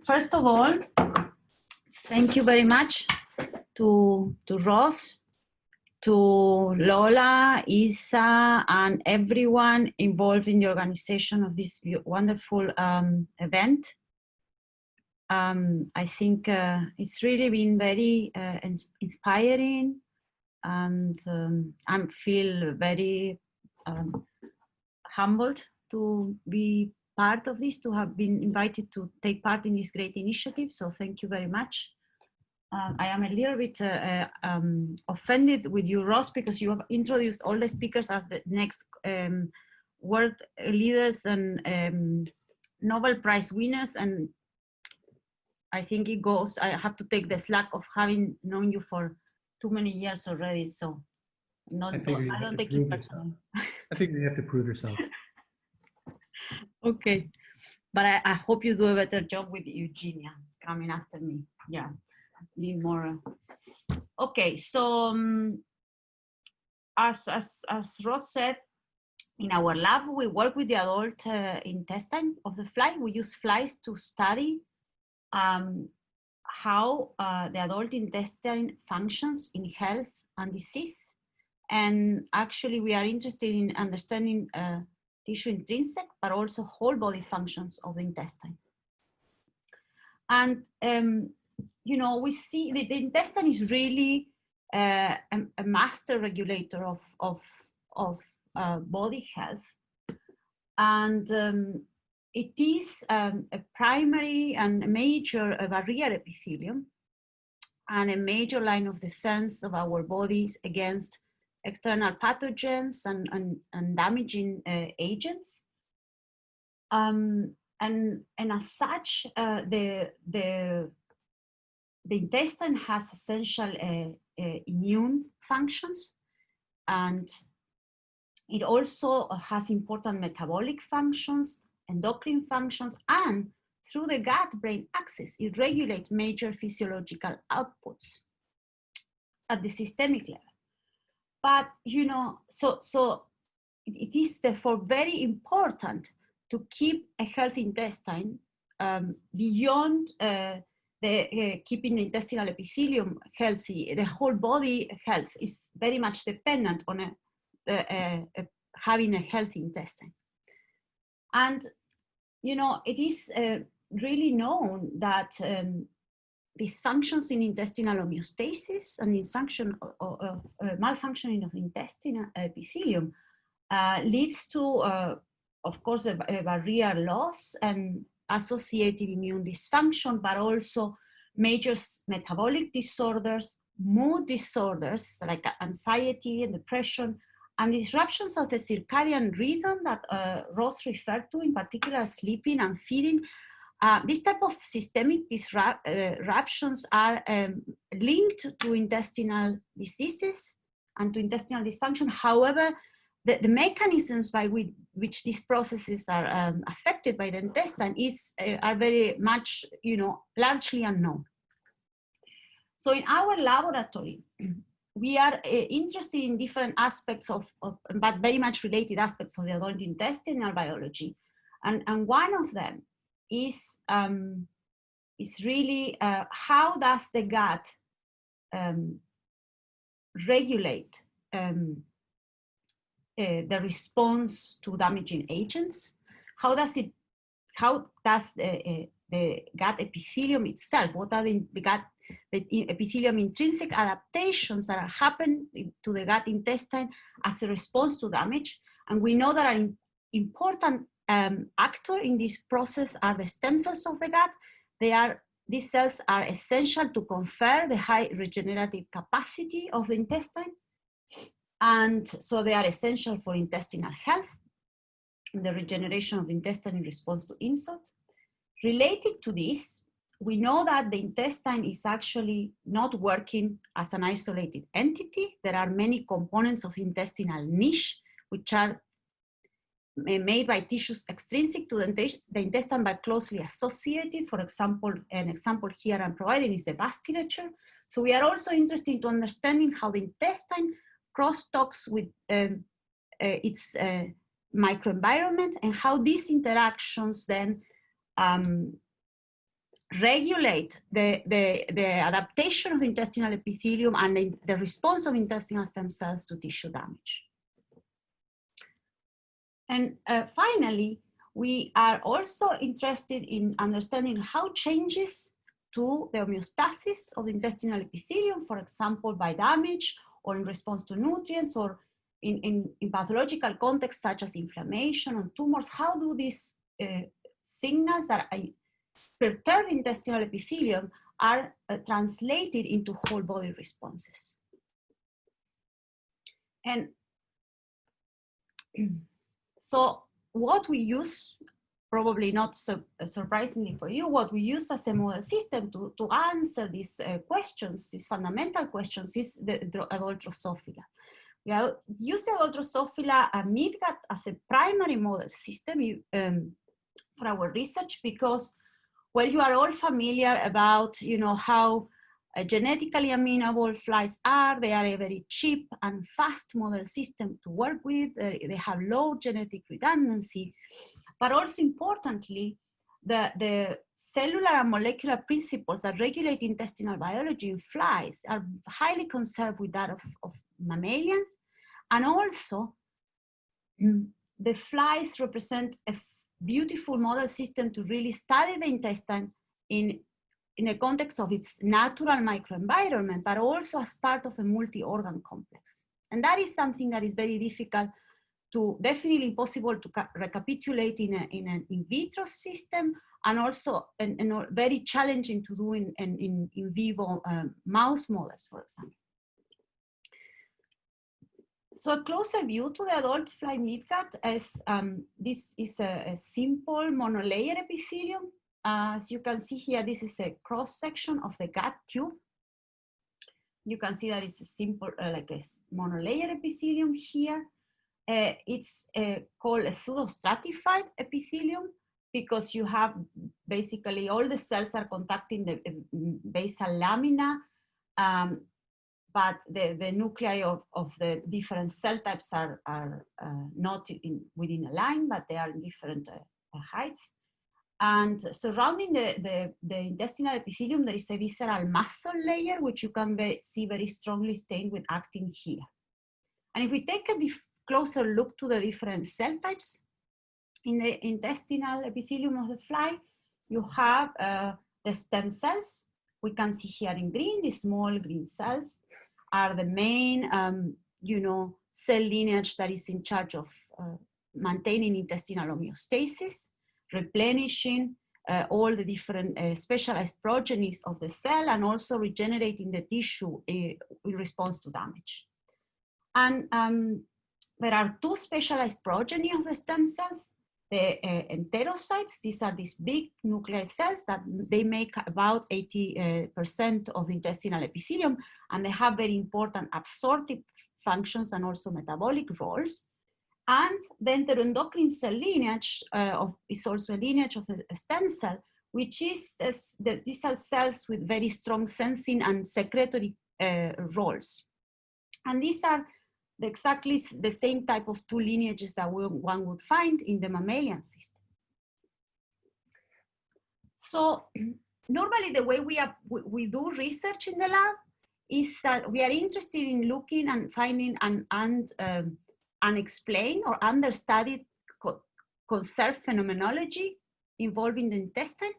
First of all, thank you very much to Ross, to Lola, Isa, and everyone involved in the organization of this wonderful event. I think it's really been very inspiring, and I feel very humbled to be part of this, to have been invited to take part in this great initiative. So thank you very much. I am a little bit offended with you, Ross, because you have introduced all the speakers as the next world leaders and Nobel Prize winners. And I think it goes, I have to take the slack of having known you for too many years already. So I don't take it personally. I think you have to prove yourself. Okay, but I hope you do a better job with Eugenia coming after me. Yeah, be more. Okay, so as Ross said, in our lab we work with the adult intestine of the fly. We use flies to study how the adult intestine functions in health and disease, and actually we are interested in understanding tissue intrinsic, but also whole body functions of the intestine. And, you know, we see the intestine is really a master regulator of body health. And it is a primary and a major barrier epithelium and a major line of defense of our bodies against external pathogens and damaging agents. And as such, the intestine has essential immune functions, and it also has important metabolic functions, endocrine functions, and through the gut-brain axis, it regulates major physiological outputs at the systemic level. But, you know, so it is therefore very important to keep a healthy intestine beyond keeping the intestinal epithelium healthy. The whole body health is very much dependent on having a healthy intestine. And, you know, it is really known that dysfunctions in intestinal homeostasis and dysfunction or malfunctioning of the intestinal epithelium leads to, of course, a barrier loss and associated immune dysfunction, but also major metabolic disorders, mood disorders like anxiety and depression, and disruptions of the circadian rhythm that Ross referred to, in particular sleeping and feeding. This type of systemic disruptions are linked to intestinal diseases and to intestinal dysfunction. However, the mechanisms by which these processes are affected by the intestine are very much, you know, largely unknown. So in our laboratory, we are interested in different aspects but very much related aspects of the adult intestinal biology. And one of them is really how does the gut regulate the response to damaging agents? How does the gut epithelium itself, what are the epithelium intrinsic adaptations that happen to the gut intestine as a response to damage? And we know that an important actor in this process are the stem cells of the gut. These cells are essential to confer the high regenerative capacity of the intestine. And so they are essential for intestinal health, the regeneration of the intestine in response to insult. Related to this, we know that the intestine is actually not working as an isolated entity. There are many components of intestinal niche, which are made by tissues extrinsic to the intestine but closely associated. For example, an example here I'm providing is the vasculature. So we are also interested in understanding how the intestine crosstalks with its microenvironment and how these interactions then regulate the adaptation of the intestinal epithelium and the response of intestinal stem cells to tissue damage. And finally, we are also interested in understanding how changes to the homeostasis of the intestinal epithelium, for example, by damage or in response to nutrients or in pathological contexts such as inflammation and tumors, how do these signals that perturb the intestinal epithelium are translated into whole body responses. And so what we use, probably not surprisingly for you, what we use as a model system to answer these questions, these fundamental questions, is the adult Drosophila. We are using adult Drosophila midgut as a primary model system for our research because, well, you are all familiar about, you know, how genetically amenable flies are. They are a very cheap and fast model system to work with. They have low genetic redundancy, but also importantly, the cellular and molecular principles that regulate intestinal biology in flies are highly conserved with that of mammalians. And also, the flies represent a beautiful model system to really study the intestine in the context of its natural microenvironment, but also as part of a multi-organ complex. And that is something that is very difficult to, definitely impossible to recapitulate in an in vitro system, and also very challenging to do in vivo mouse models, for example. So a closer view to the adult fly midgut is this is a simple monolayer epithelium. As you can see here, this is a cross section of the gut tube. You can see that it's a simple, like a monolayer epithelium here. It's called a pseudostratified epithelium because you have basically all the cells are contacting the basal lamina, but the nuclei of the different cell types are not within a line, but they are in different heights. And surrounding the intestinal epithelium, there is a visceral muscle layer, which you can see very strongly stained with actin here. And if we take a closer look to the different cell types in the intestinal epithelium of the fly, you have the stem cells. We can see here in green, the small green cells are the main, cell lineage that is in charge of maintaining intestinal homeostasis, replenishing all the different specialized progenies of the cell, and also regenerating the tissue in response to damage. And there are two specialized progeny of the stem cells, the enterocytes. These are these big nuclear cells that they make about 80% of the intestinal epithelium, and they have very important absorptive functions and also metabolic roles. And the enteroendocrine cell lineage is also a lineage of the stem cell, which is these are cells with very strong sensing and secretory roles. And these are exactly the same type of two lineages that one would find in the mammalian system. So normally the way we do research in the lab is that we are interested in looking and finding unexplained or understudied conserved phenomenology involving the intestine.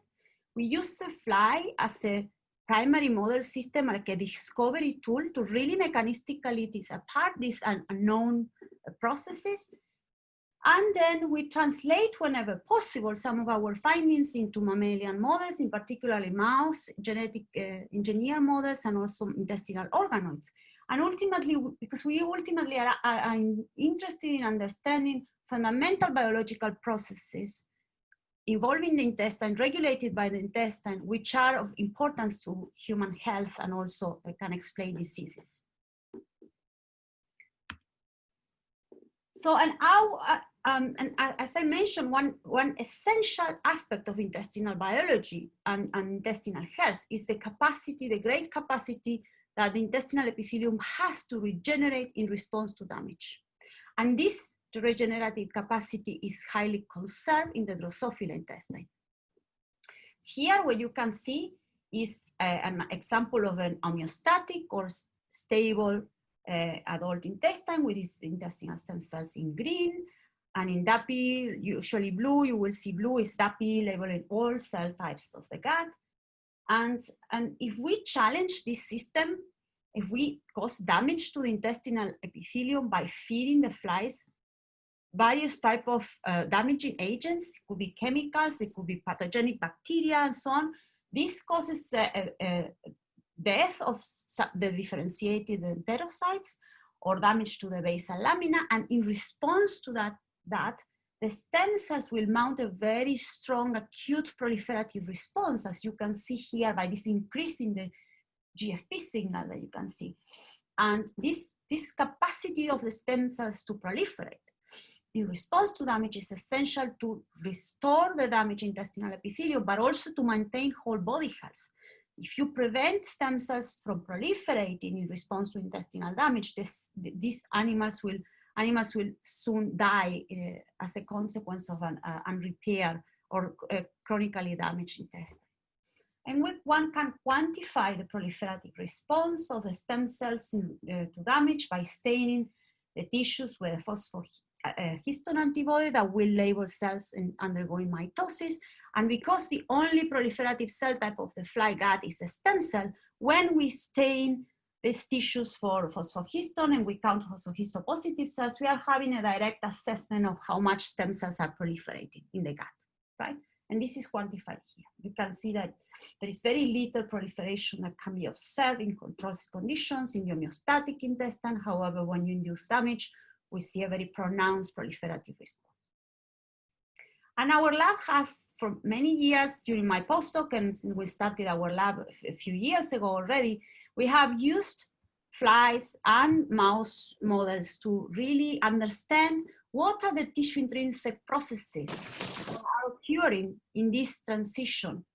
We use the fly as a primary model system, like a discovery tool to really mechanistically tease apart these unknown processes. And then we translate, whenever possible, some of our findings into mammalian models, in particular mouse, genetic engineer models, and also intestinal organoids. And ultimately, because we ultimately are interested in understanding fundamental biological processes involving the intestine, regulated by the intestine, which are of importance to human health and also can explain diseases. So, and as I mentioned, one essential aspect of intestinal biology and intestinal health is the capacity, the great capacity that the intestinal epithelium has to regenerate in response to damage. And this regenerative capacity is highly conserved in the Drosophila intestine. here what you can see is an example of an homeostatic or stable adult intestine with its intestinal stem cells in green. And in DAPI, usually blue, you will see blue is DAPI labeling all cell types of the gut. And if we challenge this system, if we cause damage to the intestinal epithelium by feeding the flies various type of damaging agents, it could be chemicals, it could be pathogenic bacteria and so on, this causes death of the differentiated enterocytes or damage to the basal lamina. And in response to that, the stem cells will mount a very strong acute proliferative response, as you can see here by this increase in the GFP signal that you can see. And this capacity of the stem cells to proliferate in response to damage is essential to restore the damaged intestinal epithelium, but also to maintain whole body health. If you prevent stem cells from proliferating in response to intestinal damage, these animals will soon die as a consequence of an unrepaired or chronically damaged intestine. And one can quantify the proliferative response of the stem cells to damage by staining the tissues with a phosphohistone antibody that will label cells undergoing mitosis. And because the only proliferative cell type of the fly gut is a stem cell, when we stain these tissues for phosphohistone and we count phosphohistone positive cells, we are having a direct assessment of how much stem cells are proliferating in the gut, right? And this is quantified here. You can see that there is very little proliferation that can be observed in controlled conditions in the homeostatic intestine. However, when you induce damage, we see a very pronounced proliferative response. And our lab has, for many years during my postdoc, and we started our lab a few years ago already, we have used flies and mouse models to really understand what are the tissue intrinsic processes that are occurring in this transition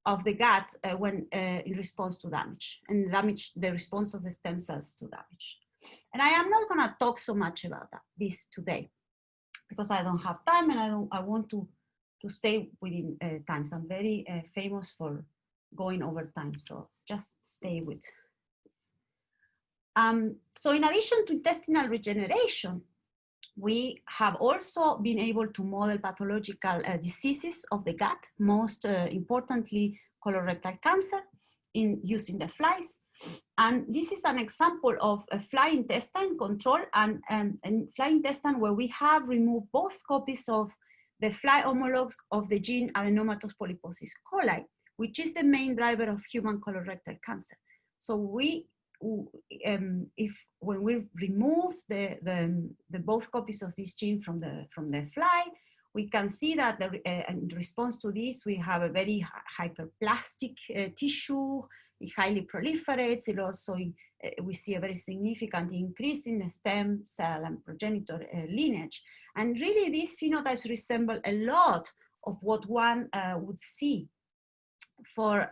of the gut in response to damage, and the response of the stem cells to damage. And I am not going to talk so much about this today because I don't have time, and I want to stay within time. So I'm very famous for going over time, so just stay with this. So in addition to intestinal regeneration, we have also been able to model pathological diseases of the gut, most importantly colorectal cancer, using the flies. And this is an example of a fly intestine control and fly intestine where we have removed both copies of the fly homologs of the gene Adenomatous polyposis coli, which is the main driver of human colorectal cancer. So when we remove the both copies of this gene from the fly, we can see that in response to this, we have a very hyperplastic tissue. It highly proliferates. It also, we see a very significant increase in the stem cell and progenitor lineage. And really these phenotypes resemble a lot of what one would see for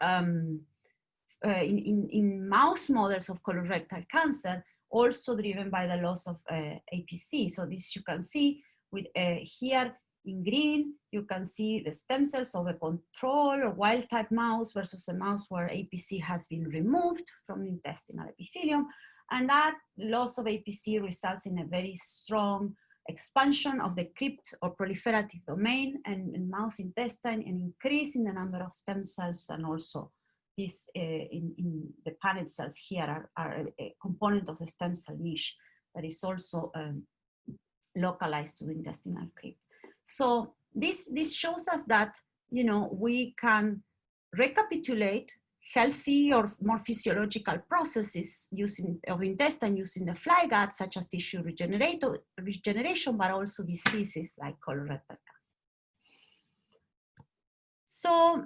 in mouse models of colorectal cancer, also driven by the loss of APC. So this you can see with here in green, you can see the stem cells of a control or wild type mouse versus a mouse where APC has been removed from the intestinal epithelium. And that loss of APC results in a very strong expansion of the crypt or proliferative domain and mouse intestine, and increase in the number of stem cells, and also this in the panel cells here are a component of the stem cell niche that is also localized to the intestinal crypt. So this shows us that, you know, we can recapitulate healthy or more physiological processes of intestine using the fly gut, such as tissue regeneration, but also diseases like colorectal cancer. So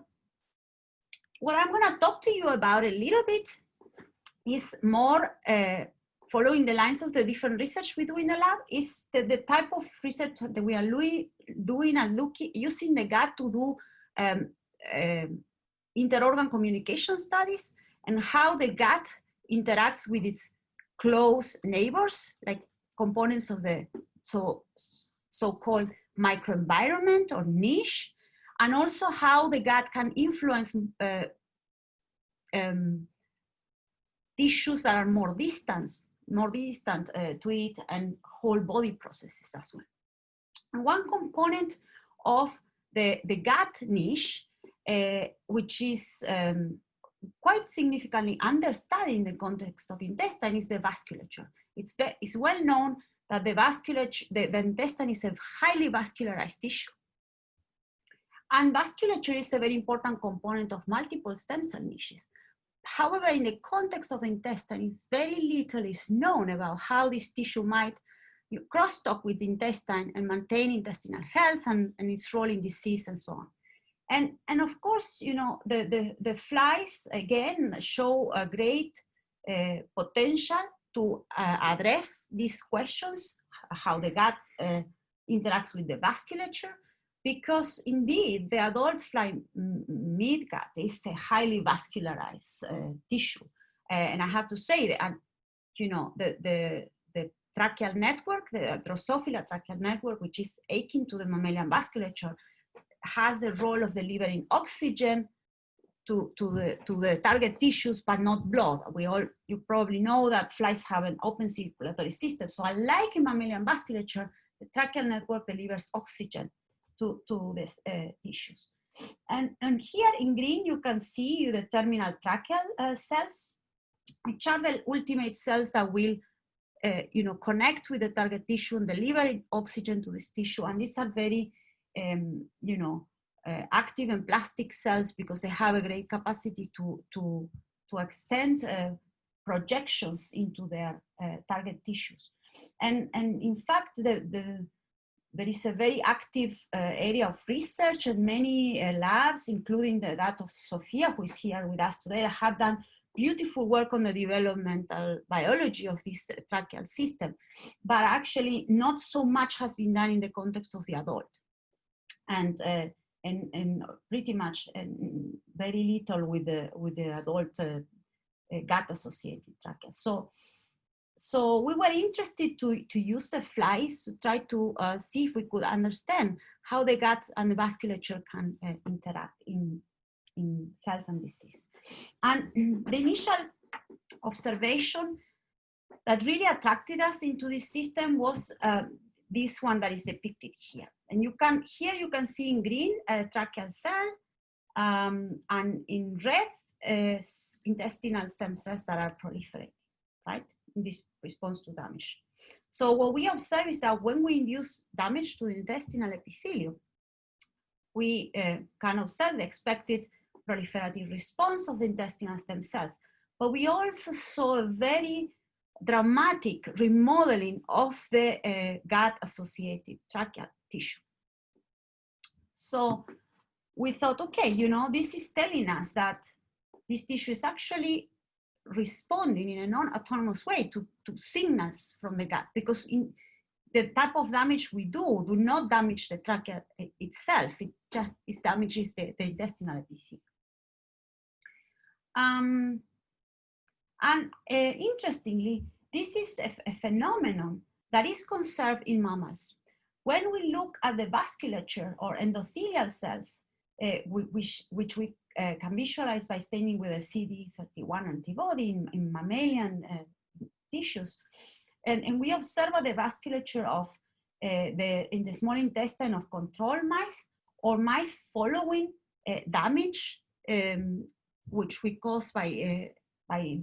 what I'm going to talk to you about a little bit is more following the lines of the different research we do in the lab, is the type of research that we are doing and using the gut to do interorgan communication studies, and how the gut interacts with its close neighbors, like components of the so-called microenvironment or niche, and also how the gut can influence tissues that are more distant to it, and whole body processes as well. And one component of the gut niche, which is quite significantly understudied in the context of intestine, is the vasculature. It's well known that the vasculature, the intestine is a highly vascularized tissue. And vasculature is a very important component of multiple stem cell niches. However, in the context of the intestine, very little is known about how this tissue might crosstalk with the intestine and maintain intestinal health and its role in disease and so on. And of course, you know, the flies, again, show a great potential to address these questions, how the gut interacts with the vasculature, because indeed the adult fly midgut is a highly vascularized tissue. And I have to say that, you know, the tracheal network, the Drosophila tracheal network, which is akin to the mammalian vasculature, has the role of delivering oxygen to the target tissues, but not blood. You probably know that flies have an open circulatory system. So unlike in mammalian vasculature, the tracheal network delivers oxygen to these tissues. And here in green, you can see the terminal tracheal cells, which are the ultimate cells that will you know, connect with the target tissue and deliver oxygen to this tissue. And these are very you know, active and plastic cells, because they have a great capacity to extend projections into their target tissues. And in fact, there is a very active area of research, and many labs, including that of Sophia, who is here with us today, have done beautiful work on the developmental biology of this tracheal system. But actually, not so much has been done in the context of the adult. And pretty much very little with the adult gut-associated trachea. So we were interested to use the flies to try to see if we could understand how the gut and the vasculature can interact in health and disease. And the initial observation that really attracted us into this system was this one that is depicted here. And you can see in green a tracheal cell, and in red intestinal stem cells that are proliferating, right? In this response to damage. So what we observe is that when we induce damage to the intestinal epithelium, we can observe the expected proliferative response of the intestinal stem cells. But we also saw a very dramatic remodeling of the gut-associated tracheal tissue. So we thought, okay, you know, this is telling us that this tissue is actually responding in a non-autonomous way to signals from the gut, because in the type of damage we do not damage the trachea itself, it just damages the intestinal epithelium. And interestingly, this is a phenomenon that is conserved in mammals. When we look at the vasculature or endothelial cells, which we can visualize by staining with a CD31 antibody in mammalian tissues, and we observe the vasculature of in the small intestine of control mice, or mice following damage, which we cause by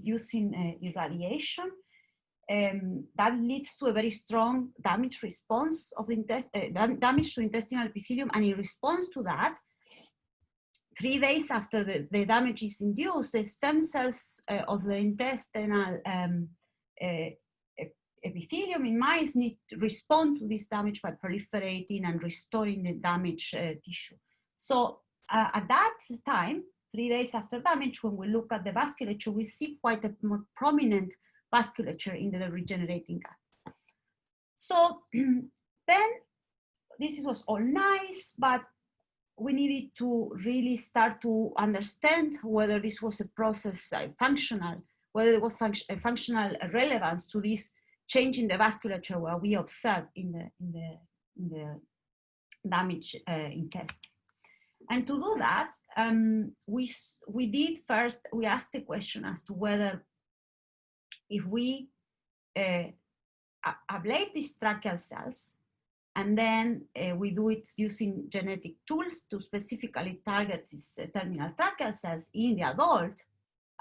using irradiation. That leads to a very strong damage response of the damage to intestinal epithelium, and in response to that, 3 days after the damage is induced, the stem cells of the intestinal epithelium in mice need to respond to this damage by proliferating and restoring the damaged tissue. So at that time, 3 days after damage, when we look at the vasculature, we see quite a more prominent vasculature in the regenerating gut. So then this was all nice, but we needed to really start to understand whether this was a process functional, whether there was functional relevance to this change in the vasculature where we observed in the damaged intestine. And to do that, we asked the question as to whether if we ablate these tracheal cells, and then we do it using genetic tools to specifically target these terminal tracheal cells in the adult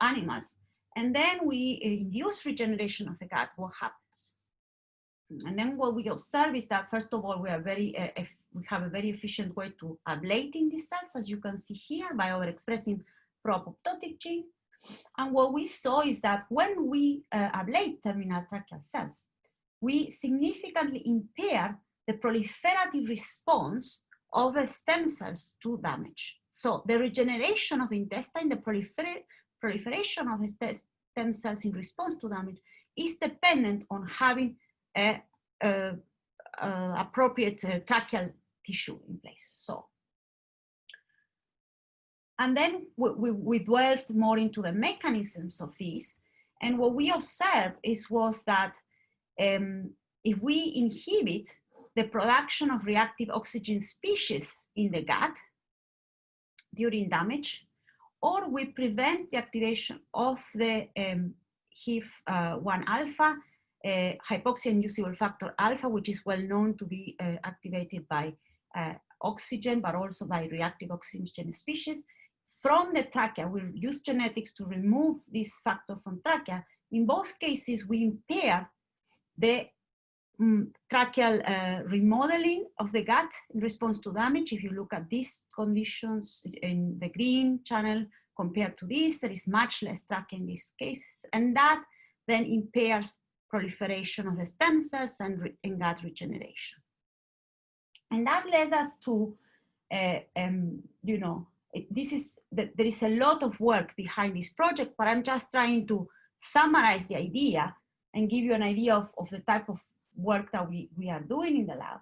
animals, and then we induce regeneration of the gut, what happens? And then what we observe is that, first of all, we have a very efficient way to ablating these cells, as you can see here, by overexpressing pro-apoptotic gene. And what we saw is that when we ablate terminal tracheal cells, we significantly impair the proliferative response of the stem cells to damage. So the regeneration of the intestine, the proliferation of the stem cells in response to damage is dependent on having appropriate tracheal tissue in place. So, and then we dwelled more into the mechanisms of these, and what we observed was that if we inhibit the production of reactive oxygen species in the gut during damage, or we prevent the activation of the HIF-1 alpha, hypoxia-inducible factor alpha, which is well known to be activated by oxygen, but also by reactive oxygen species. From the trachea, we use genetics to remove this factor from trachea. In both cases, we impair the tracheal remodeling of the gut in response to damage. If you look at these conditions in the green channel compared to this, there is much less trachea in these cases, and that then impairs proliferation of the stem cells and gut regeneration. And that led us to, you know, there is a lot of work behind this project, but I'm just trying to summarize the idea and give you an idea of the type of work that we are doing in the lab.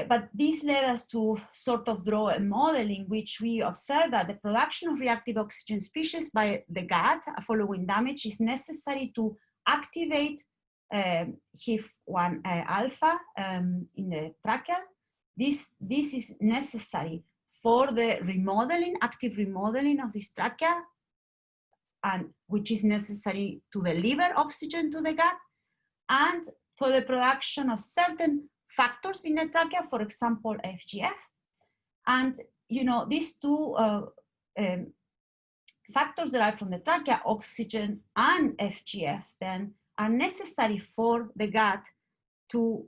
But this led us to sort of draw a model in which we observe that the production of reactive oxygen species by the gut following damage is necessary to activate HIF-1 alpha in the trachea. This is necessary for the remodeling, active remodeling of this trachea, and which is necessary to deliver oxygen to the gut, and for the production of certain factors in the trachea, for example, FGF. And you know, these two factors derived from the trachea, oxygen and FGF, then are necessary for the gut to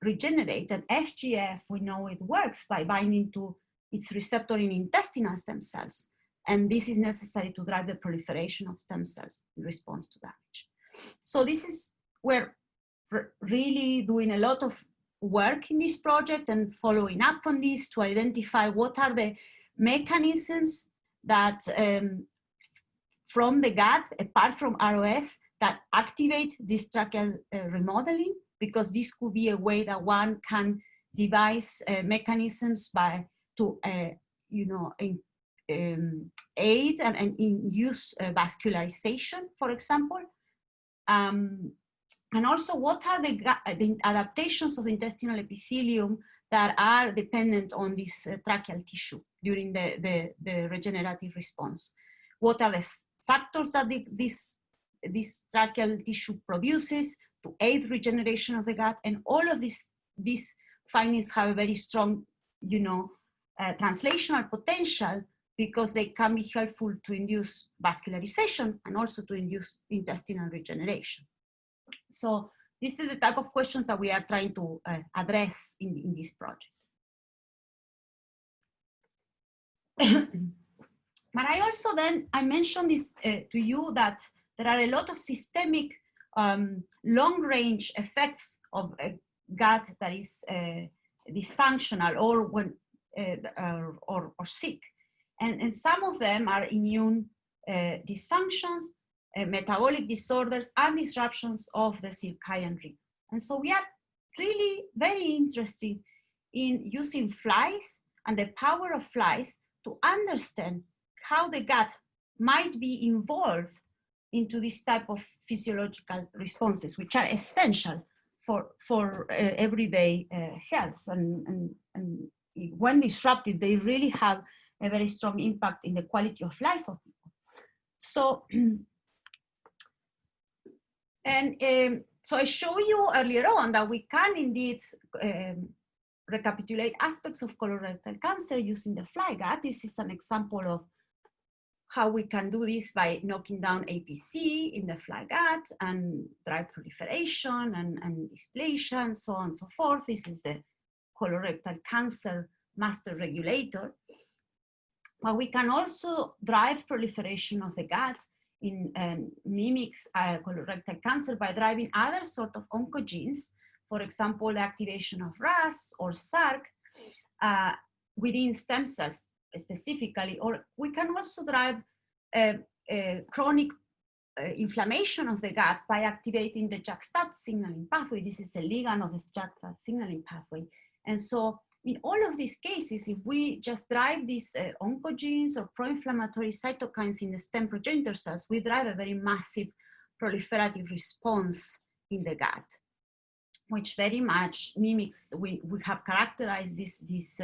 regenerate. And FGF, we know it works by binding to its receptor in intestinal stem cells. And this is necessary to drive the proliferation of stem cells in response to damage. So this is where really doing a lot of work in this project and following up on this to identify what are the mechanisms that from the gut, apart from ROS, that activate this tracheal remodeling, because this could be a way that one can devise mechanisms to you know, aid and induce vascularization, for example. And also, what are the adaptations of the intestinal epithelium that are dependent on this tracheal tissue during the regenerative response? What are the factors that this tracheal tissue produces to aid regeneration of the gut? And all of these findings have a very strong, you know, translational potential, because they can be helpful to induce vascularization and also to induce intestinal regeneration. So this is the type of questions that we are trying to address in this project. But I also I mentioned this to you, that there are a lot of systemic long-range effects of a gut that is dysfunctional or when or sick, and some of them are immune dysfunctions, metabolic disorders, and disruptions of the circadian rhythm. And so we are really very interested in using flies and the power of flies to understand how the gut might be involved into this type of physiological responses, which are essential for everyday health and when disrupted, they really have a very strong impact in the quality of life of people. So, so I show you earlier on that we can indeed recapitulate aspects of colorectal cancer using the fly gut. This is an example of how we can do this by knocking down APC in the fly gut and drive proliferation and dysplasia and so on and so forth. This is the colorectal cancer master regulator. But we can also drive proliferation of the gut in mimics colorectal cancer by driving other sort of oncogenes, for example, the activation of RAS or SARC within stem cells specifically, or we can also drive chronic inflammation of the gut by activating the JAK-STAT signaling pathway. This is a ligand of the JAK-STAT signaling pathway. And so in all of these cases, if we just drive these oncogenes or pro-inflammatory cytokines in the stem progenitor cells, we drive a very massive proliferative response in the gut, which very much mimics, we have characterized these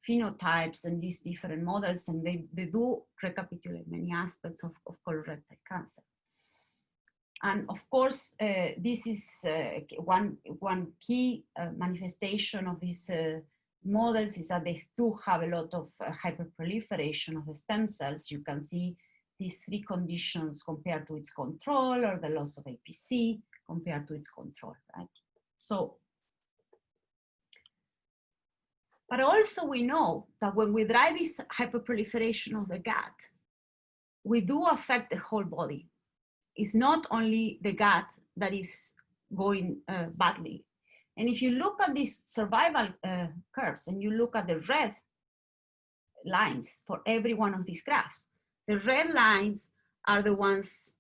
phenotypes and these different models, and they do recapitulate many aspects of colorectal cancer. And of course, this is one key manifestation of these models is that they do have a lot of hyperproliferation of the stem cells. You can see these three conditions compared to its control, or the loss of APC compared to its control, right? So, but also we know that when we drive this hyperproliferation of the gut, we do affect the whole body. It's not only the gut that is going badly. And if you look at these survival curves and you look at the red lines for every one of these graphs, the red lines are the ones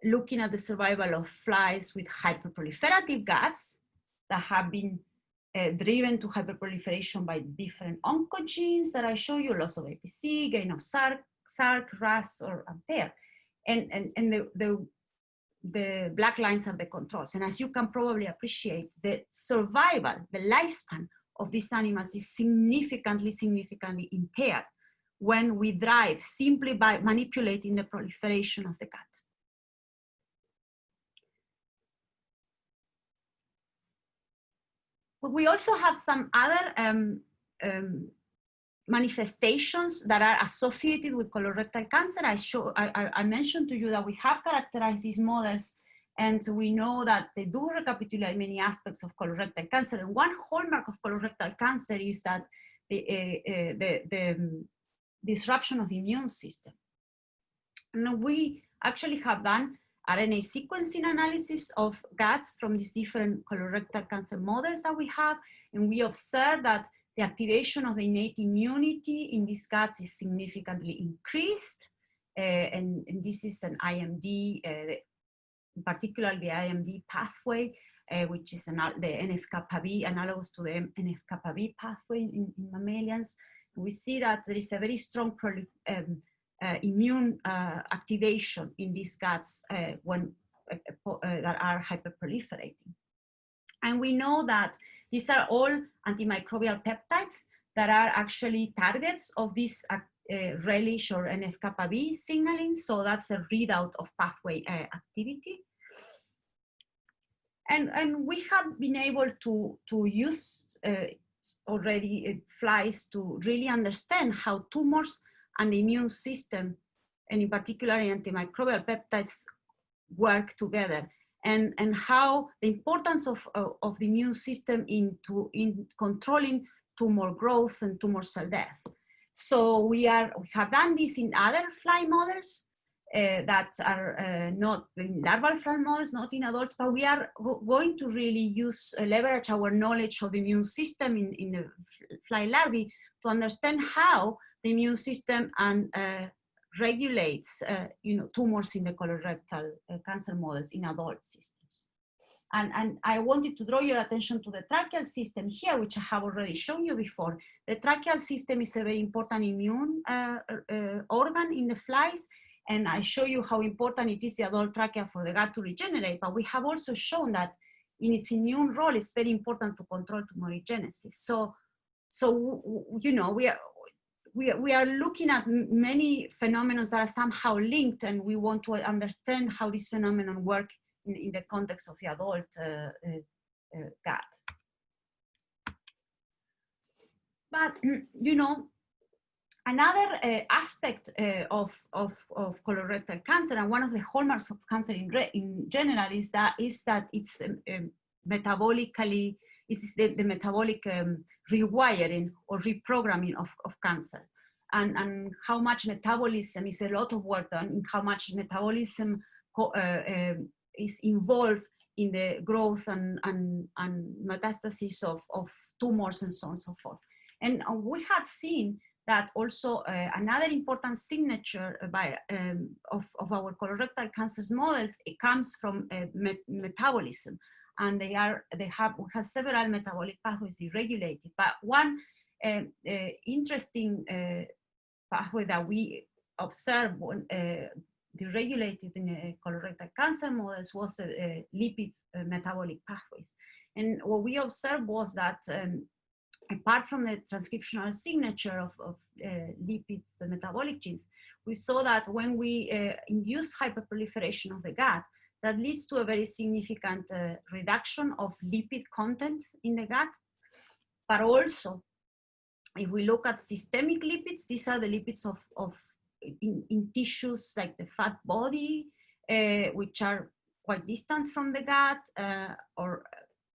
looking at the survival of flies with hyperproliferative guts that have been driven to hyperproliferation by different oncogenes that I show you, loss of APC, gain of SARC, RAS, or AMPER. And the black lines are the controls. And as you can probably appreciate, the survival, the lifespan of these animals is significantly impaired when we drive simply by manipulating the proliferation of the gut. But we also have some other manifestations that are associated with colorectal cancer. I mentioned to you that we have characterized these models, and we know that they do recapitulate many aspects of colorectal cancer. And one hallmark of colorectal cancer is that the disruption of the immune system. And we actually have done RNA sequencing analysis of guts from these different colorectal cancer models that we have, and we observe that the activation of the innate immunity in these guts is significantly increased, and this is an IMD, particularly the IMD pathway, which is the NF-kappa B, analogous to the NF-kappa B pathway in mammalians. We see that there is a very strong immune activation in these guts when that are hyperproliferating. And we know that these are all antimicrobial peptides that are actually targets of this relish or NF-kappa B signaling. So that's a readout of pathway activity. And we have been able to use already flies to really understand how tumors and the immune system, and in particular antimicrobial peptides, work together, and how the importance of the immune system in controlling tumor growth and tumor cell death. So we have done this in other fly models that are not in larval fly models, not in adults, but we are going to really leverage our knowledge of the immune system in the fly larvae to understand how the immune system regulates tumors in the colorectal cancer models in adult systems. And I wanted to draw your attention to the tracheal system here, which I have already shown you before. The tracheal system is a very important immune organ in the flies, and I show you how important it is, the adult trachea, for the gut to regenerate, but we have also shown that in its immune role, it's very important to control tumorigenesis. So So, you know, we are looking at many phenomena that are somehow linked, and we want to understand how these phenomena work in the context of the adult gut. But, you know, another aspect of colorectal cancer, and one of the hallmarks of cancer in general, is that it's metabolically, is the metabolic rewiring or reprogramming of cancer. And how much metabolism is a lot of work done, and how much metabolism is involved in the growth and metastasis of tumors and so on and so forth. And we have seen that also another important signature of our colorectal cancer models, it comes from metabolism, and we have several metabolic pathways deregulated. But one interesting pathway that we observed deregulated in colorectal cancer models was lipid metabolic pathways. And what we observed was that apart from the transcriptional signature of lipid metabolic genes, we saw that when we induce hyperproliferation of the gut, that leads to a very significant reduction of lipid content in the gut. But also, if we look at systemic lipids, these are the lipids in tissues like the fat body, which are quite distant from the gut, or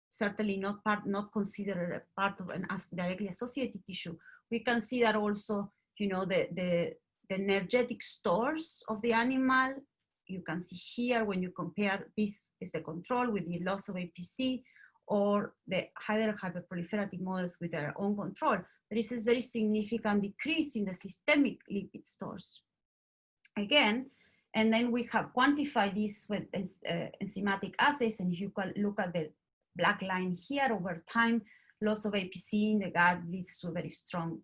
certainly not considered a part of an directly associated tissue. We can see that also, you know, the energetic stores of the animal. You can see here when you compare this as a control with the loss of APC, or the either hyperproliferative models with their own control, there is a very significant decrease in the systemic lipid stores. Again, and then we have quantified this with enzymatic assays, and you can look at the black line here. Over time, loss of APC in the gut leads to a very strong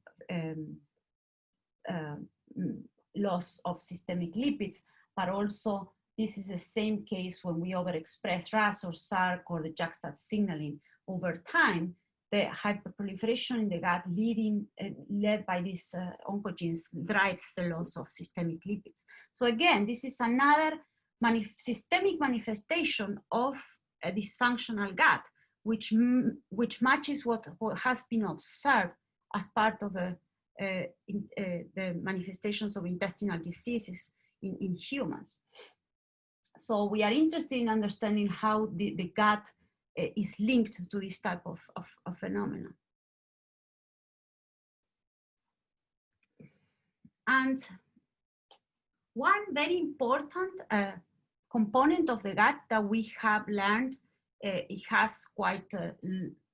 loss of systemic lipids, but also this is the same case when we overexpress RAS or SRC or the JAK-STAT signaling. Over time, the hyperproliferation in the gut led by these oncogenes drives the loss of systemic lipids. So again, this is another systemic manifestation of a dysfunctional gut, which matches what has been observed as part of the manifestations of intestinal diseases in humans. So we are interested in understanding how the gut is linked to this type of phenomena. And one very important component of the gut that we have learned, it has quite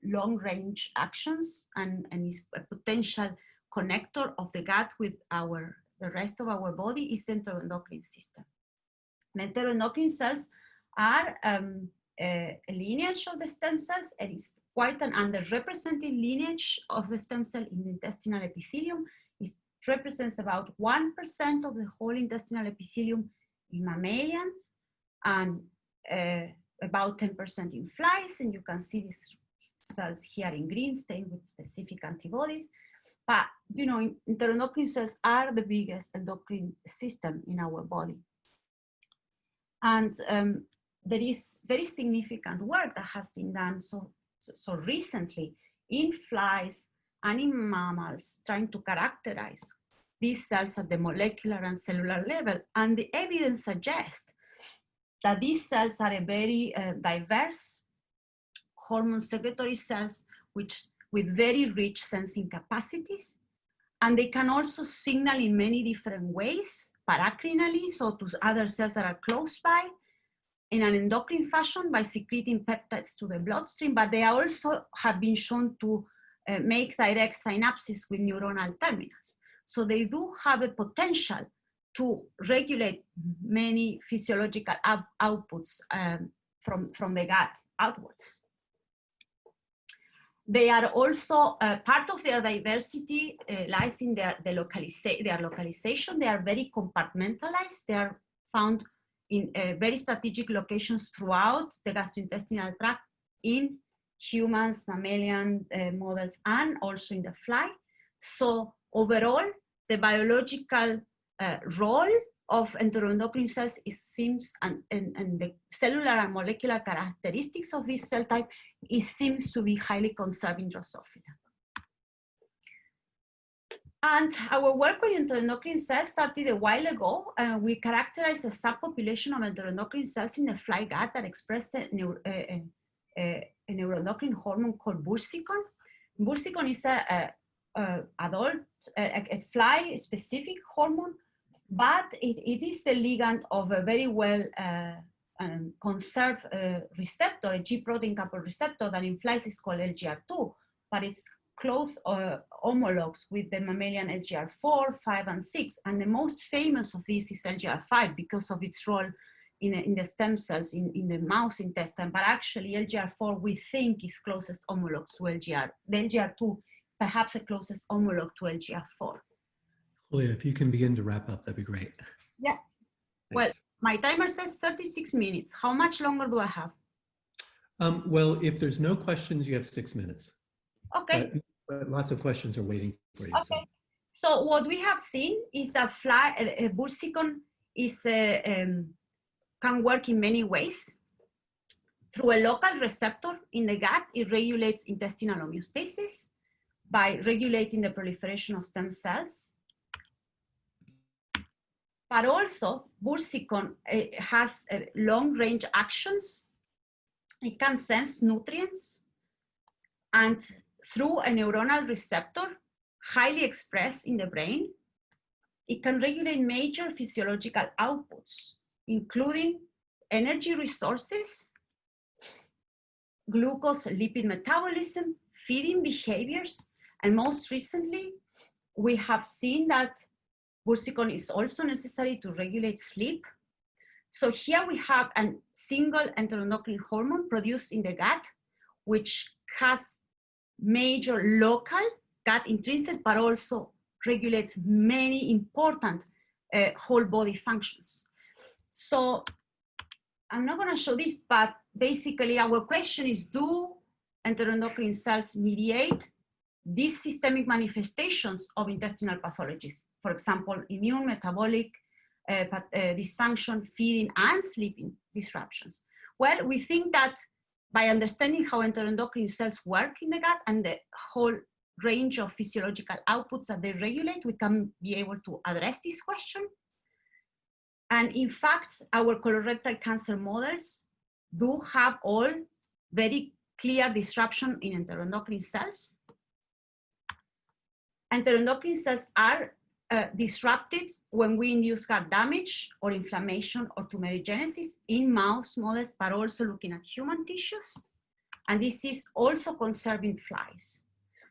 long-range actions and is a potential connector of the gut with the rest of our body, is the enteroendocrine system. The enteroendocrine cells are a lineage of the stem cells. It is quite an underrepresented lineage of the stem cell in the intestinal epithelium. It represents about 1% of the whole intestinal epithelium in mammalians, and about 10% in flies. And you can see these cells here in green, stained with specific antibodies. But, you know, enteroendocrine cells are the biggest endocrine system in our body. And there is very significant work that has been done so recently in flies and in mammals, trying to characterize these cells at the molecular and cellular level. And the evidence suggests that these cells are a very diverse hormone secretory cells with very rich sensing capacities. And they can also signal in many different ways, paracrinally, so to other cells that are close by, in an endocrine fashion by secreting peptides to the bloodstream, but they also have been shown to make direct synapses with neuronal terminals. So they do have a potential to regulate many physiological outputs from the gut outwards. They are also, part of their diversity lies in their localization. They are very compartmentalized. They are found in very strategic locations throughout the gastrointestinal tract in humans, mammalian models, and also in the fly. So overall, the biological role of enteroendocrine cells seems, and the cellular and molecular characteristics of this cell type, seems to be highly conserved in Drosophila. And our work with enteroendocrine cells started a while ago. We characterized a subpopulation of enteroendocrine cells in the fly gut that expressed a neuroendocrine hormone called bursicon. Bursicon is a fly-specific hormone, but it is the ligand of a very well conserved receptor, a G protein coupled receptor that in flies is called LGR2, but it's close homologs with the mammalian LGR4, 5, and 6. And the most famous of these is LGR5 because of its role in the stem cells in the mouse intestine. But actually LGR4 we think is closest homologs to LGR. The LGR2 perhaps the closest homolog to LGR4. Julia, if you can begin to wrap up, that'd be great. Yeah. Thanks. Well, my timer says 36 minutes. How much longer do I have? Well, if there's no questions, you have 6 minutes. Okay. But lots of questions are waiting for you. Okay. So what we have seen is that bursicon is can work in many ways. Through a local receptor in the gut, it regulates intestinal homeostasis by regulating the proliferation of stem cells. But also, bursicon has long-range actions. It can sense nutrients, and through a neuronal receptor highly expressed in the brain, it can regulate major physiological outputs, including energy resources, glucose lipid metabolism, feeding behaviors, and most recently, we have seen that bursicon is also necessary to regulate sleep. So here we have a single enteroendocrine hormone produced in the gut, which has major local gut intrinsic, but also regulates many important whole body functions. So I'm not going to show this, but basically our question is, do enteroendocrine cells mediate these systemic manifestations of intestinal pathologies? For example, immune, metabolic dysfunction, feeding, and sleeping disruptions. Well, we think that by understanding how enteroendocrine cells work in the gut and the whole range of physiological outputs that they regulate, we can be able to address this question. And in fact, our colorectal cancer models do have all very clear disruption in enteroendocrine cells. Enteroendocrine cells are disrupted when we induce gut damage or inflammation or tumorigenesis in mouse models, but also looking at human tissues. And this is also conserving flies.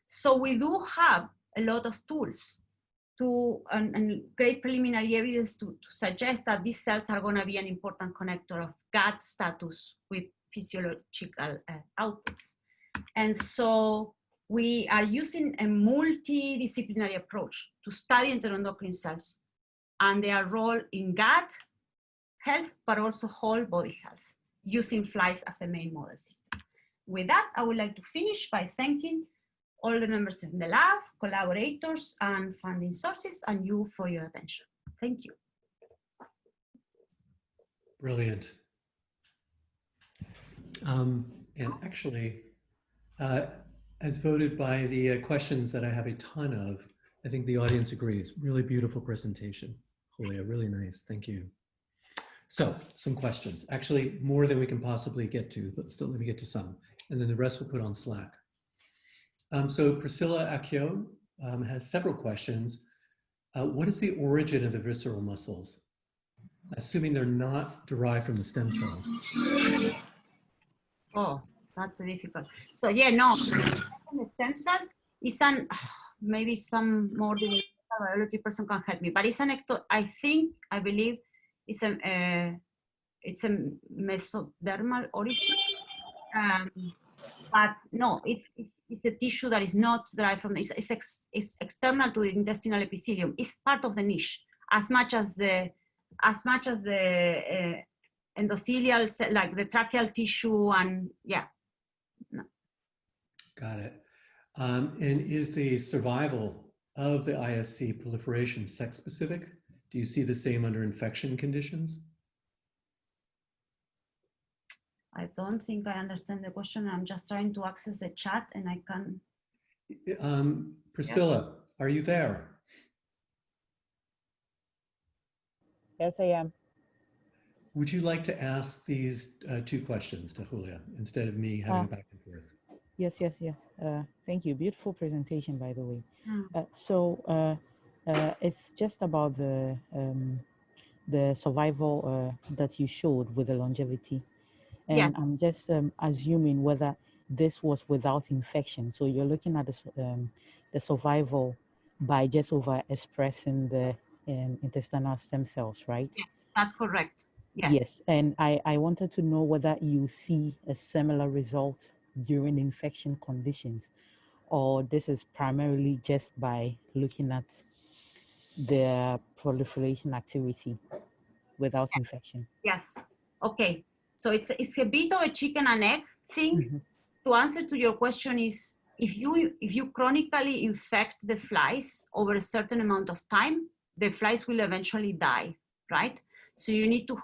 So we do have a lot of tools to, and great preliminary evidence to suggest that these cells are going to be an important connector of gut status with physiological outputs. And so we are using a multidisciplinary approach to study enteroendocrine cells and their role in gut health, but also whole body health, using flies as a main model system. With that, I would like to finish by thanking all the members in the lab, collaborators, and funding sources, and you for your attention. Thank you. Brilliant. And actually, as voted by the questions that I have a ton of, I think the audience agrees. Really beautiful presentation, Julia, really nice, thank you. So, some questions. Actually, more than we can possibly get to, but still let me get to some. And then the rest we'll put on Slack. So Priscilla Accio has several questions. What is the origin of the visceral muscles? Assuming they're not derived from the stem cells. Oh, that's difficult. So yeah, no, the stem cells is an, maybe some more biology person can help me, but it's an I believe it's a mesodermal origin. But no, it's a tissue that is not derived from, it's external to the intestinal epithelium. It's part of the niche, as much as the endothelial, like the tracheal tissue, and yeah. No. Got it. And is the survival of the ISC proliferation sex specific? Do you see the same under infection conditions? I don't think I understand the question. I'm just trying to access the chat and I can. Priscilla, are you there? Yes, I am. Would you like to ask these two questions to Julia instead of me having a back and forth? Yes. Thank you. Beautiful presentation, by the way. Mm. It's just about the survival that you showed with the longevity. And Yes. I'm just assuming whether this was without infection. So you're looking at the survival by just overexpressing the intestinal stem cells, right? Yes, that's correct. Yes. Yes, and I wanted to know whether you see a similar result during infection conditions, or this is primarily just by looking at the proliferation activity without infection. Yes. Okay. So it's a bit of a chicken and egg thing. Mhm. To answer to your question is if you chronically infect the flies over a certain amount of time, the flies will eventually die, right? So you need to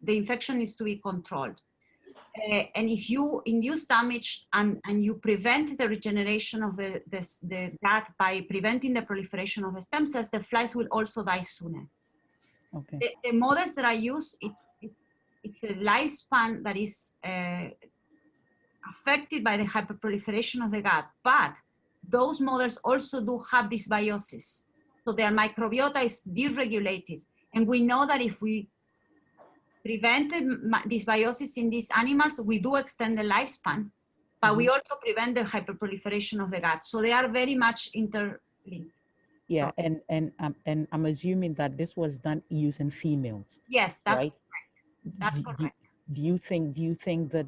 the infection needs to be controlled. And if you induce damage and you prevent the regeneration of the gut by preventing the proliferation of the stem cells, the flies will also die sooner. Okay. The models that I use, it's a lifespan that is affected by the hyperproliferation of the gut, but those models also do have dysbiosis. So their microbiota is deregulated. And we know that if we prevented dysbiosis in these animals, we do extend the lifespan, but we also prevent the hyperproliferation of the gut. So they are very much interlinked. Yeah, and I'm assuming that this was done using females. Yes, that's right? correct. That's correct. Do you think that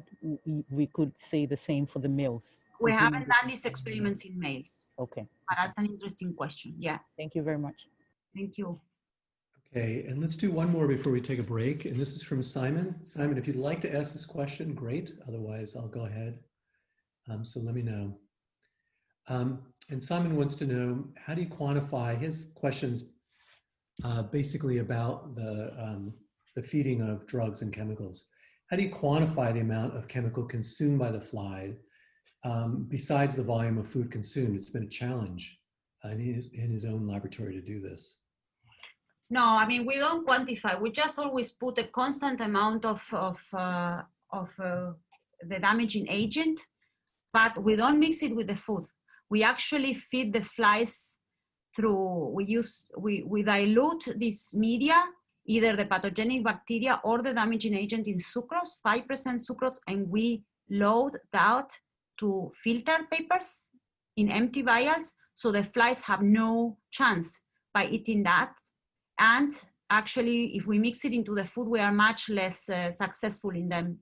we could say the same for the males? We haven't done these experiments in males. Okay. But that's an interesting question. Yeah. Thank you very much. Thank you. Okay, and let's do one more before we take a break. And this is from Simon. Simon, if you'd like to ask this question, great. Otherwise, I'll go ahead. So let me know. And Simon wants to know, how do you quantify his questions basically about the feeding of drugs and chemicals? How do you quantify the amount of chemical consumed by the fly besides the volume of food consumed? It's been a challenge in his own laboratory to do this. No, I mean, we don't quantify. We just always put a constant amount of the damaging agent, but we don't mix it with the food. We actually feed the flies through, we dilute this media, either the pathogenic bacteria or the damaging agent in sucrose, 5% sucrose, and we load that to filter papers in empty vials, so the flies have no chance by eating that. And actually, if we mix it into the food, we are much less successful in them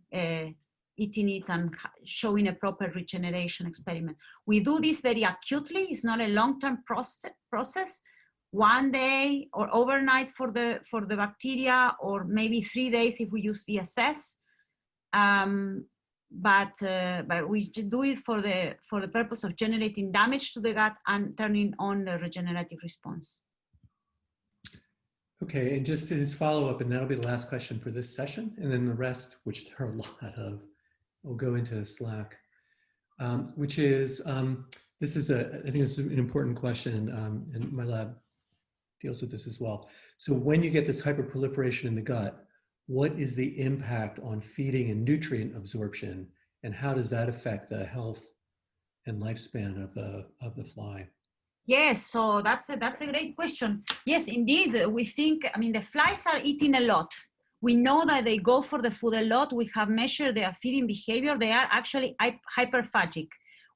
eating it and showing a proper regeneration experiment. We do this very acutely. It's not a long-term process. One day or overnight for the bacteria, or maybe 3 days if we use DSS. But we do it for the purpose of generating damage to the gut and turning on the regenerative response. Okay, and just his follow-up, and that'll be the last question for this session, and then the rest, which there are a lot of, we'll go into Slack, which is, this is I think this is an important question, and my lab deals with this as well. So when you get this hyperproliferation in the gut, what is the impact on feeding and nutrient absorption, and how does that affect the health and lifespan of the fly? Yes, so that's a great question. Yes, indeed, we think, I mean, the flies are eating a lot. We know that they go for the food a lot. We have measured their feeding behavior. They are actually hyperphagic.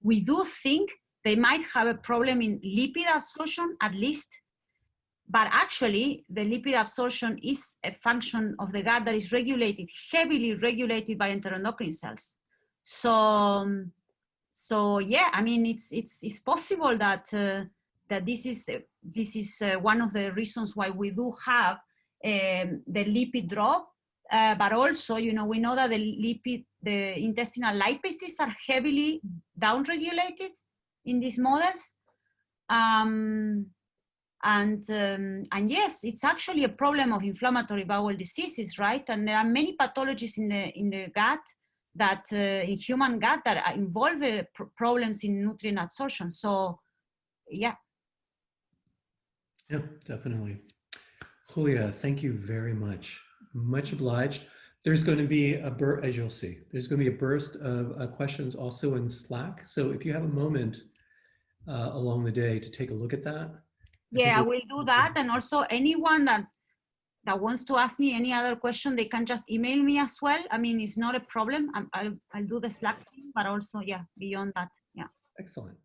We do think they might have a problem in lipid absorption, at least. But actually, the lipid absorption is a function of the gut that is regulated, heavily regulated by enteroendocrine cells. So yeah, I mean, it's possible that that this is one of the reasons why we do have the lipid drop, but also, you know, we know that the the intestinal lipases are heavily downregulated in these models. And yes, it's actually a problem of inflammatory bowel diseases, right? And there are many pathologies in the gut that in human gut that involve problems in nutrient absorption. So, yeah. Yeah, definitely. Julia, thank you very much. Much obliged. There's going to be a burst, as you'll see, there's going to be a burst of questions also in Slack. So if you have a moment along the day to take a look at that. Yeah, I will do that. And also anyone that wants to ask me any other question, they can just email me as well. I mean, it's not a problem. I'll do the Slack thing, but also, yeah, beyond that, yeah. Excellent.